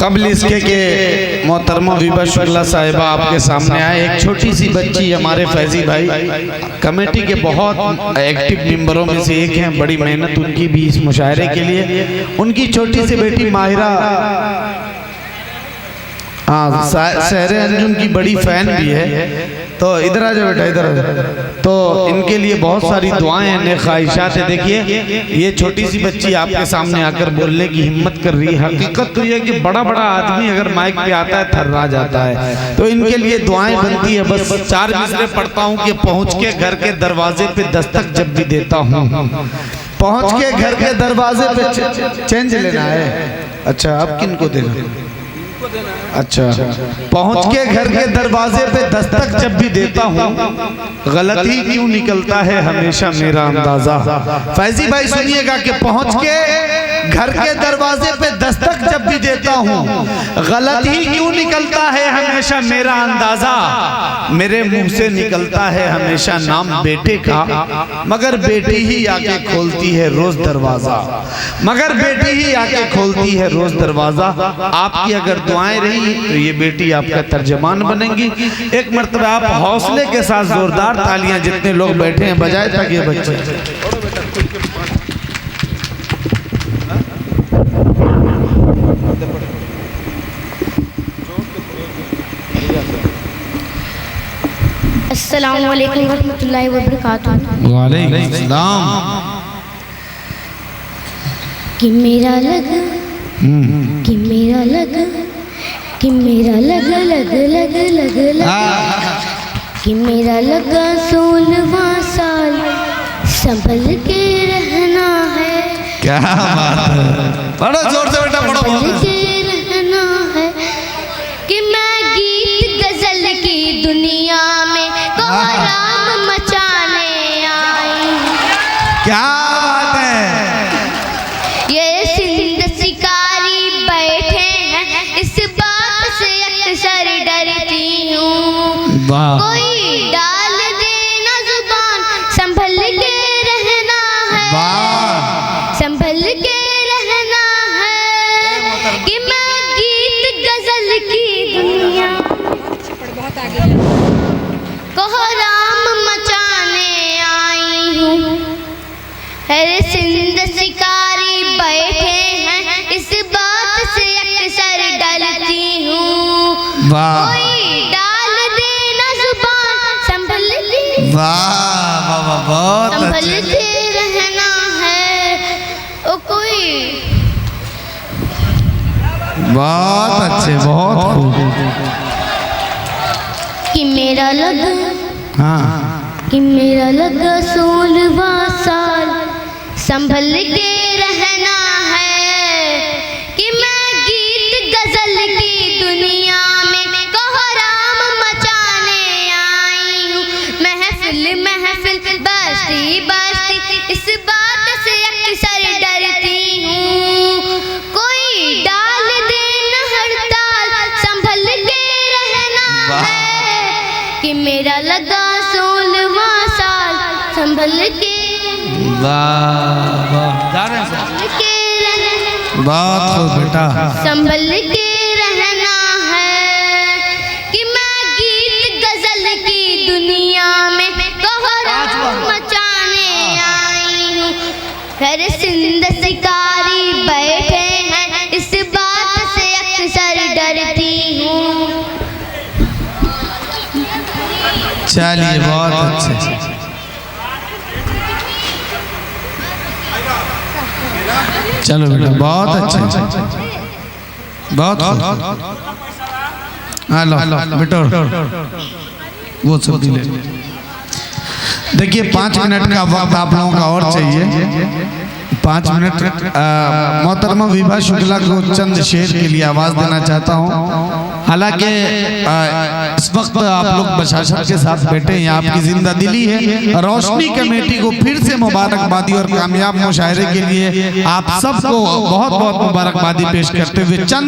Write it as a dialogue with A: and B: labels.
A: कबल इसके के मोहतरमा विभा शुक्ला साहिबा आपके सामने आए। एक छोटी सी बच्ची हमारे फैजी भाई कमेटी के बहुत एक्टिव मेंबरों में से एक हैं। बड़ी मेहनत उनकी भी इस मुशायरे के लिए। उनकी छोटी सी बेटी माहिरा सहरे अंजुम की बड़ी फैन भी है। तो इधर आ जाओ बेटा, इधर आ जाओ। तो इनके लिए बहुत सारी दुआएं हैं, ख्वाहिशात है। देखिए ये छोटी सी बच्ची आपके सामने आकर बोलने की हिम्मत कर रही है। हकीकत तो यह कि बड़ा बड़ा आदमी अगर माइक पे आता है थर्रा जाता है। तो इनके लिए दुआएं बनती है। बस 4 मिसरे पढ़ता हूँ कि पहुँच के घर के दरवाजे पे दस्तक जब भी देता हूँ, पहुँच के घर के दरवाजे पे चेंज लेना है। अच्छा अब किन को देना? अच्छा, पहुंच के घर के दरवाजे पे दस्तक जब भी देता हूँ, गलती क्यों निकलता है हमेशा मेरा अंदाजा। फैजी भाई सुनिएगा कि पहुंच के घर के दरवाजे पे दस्तक जब भी देता हूँ, गलती क्यों निकलता है हमेशा मेरा अंदाजा। मेरे मुंह से निकलता है हमेशा नाम बेटे का, मगर बेटी ही आके खोलती है रोज दरवाजा। मगर बेटी ही आके खोलती है रोज दरवाजा। आपकी अगर दुआएं रही तो ये बेटी आपका तर्जमान बनेंगी। एक मर्तबा आप हौसले के साथ जोरदार तालियां जितने लोग बैठे हैं बजाए ताकि ये बच्चे।
B: अस्सलामु अलैकुम रहमतुल्लाहि व बरकातुहू।
A: वालेकुम सलाम।
B: कि मेरा लग कि मेरा लग कि मेरा लग लग लग लग लग कि मेरा लगा 16वां साल संभल के रहना है।
A: क्या बात है, बड़ा जोर से बेटा पढ़ो।
B: संभल के रहना है कि मैं गीत गजल की दुनिया में कोहराम मचाने आई।
A: क्या बात है।
B: ये सिंध शिकारी बैठे हैं, इस बात से अक्सर डरती हूँ। कोई डाल देना जुबान, संभल के रहना है। संभल के रहना है कि मैं गीत गजल की दुनिया कोहराम मचाने आई हूँ। हर सिंध शिकारी बैठे हैं, इस बात से अक्सर डरती हूँ। कोई डाल देना जुबान, संभल के संभल के रहना है। ओ कोई
A: बहुत अच्छे, बहुत खूब।
B: कि मेरा लग
A: हाँ
B: कि मेरा लगा 16वां साल संभल के रहना है कि मैं गीत गजल की दुनिया में कोहराम मचाने आई हूँ। महफिल महफिल बस्ती बस्ती, इस बात से अक्सर डरती हूँ। कोई डाल देना हड़ताल, संभल के रहना है कि मेरा लगा 16वां साल संभल के
A: बहुत खूब बेटा।
B: संभल के रहना है कि मैं गीत गजल की दुनिया में कोहराम मचाने आई हूँ। हर सिंध शिकारी बैठे हैं, इस बात से अक्सर डरती हूँ।
A: चलिए बहुत अच्छे। चलो बेटा बहुत अच्छे, बहुत हेलो बेटा वो सब ले। देखिए 5 मिनट का वक्त आप लोगों का और चाहिए। 5 मिनट मोहतरमा विभा शुक्ला को चंद शेर के लिए आवाज़ देना चाहता हूँ। हालांकि इस वक्त आप लोग बशाशत के साथ बैठे हैं, आपकी जिंदा दिली है। रोशनी कमेटी को फिर से मुबारकबादी और कामयाब मुशायरे के लिए आप सबको बहुत बहुत मुबारकबादी पेश करते हुए चंद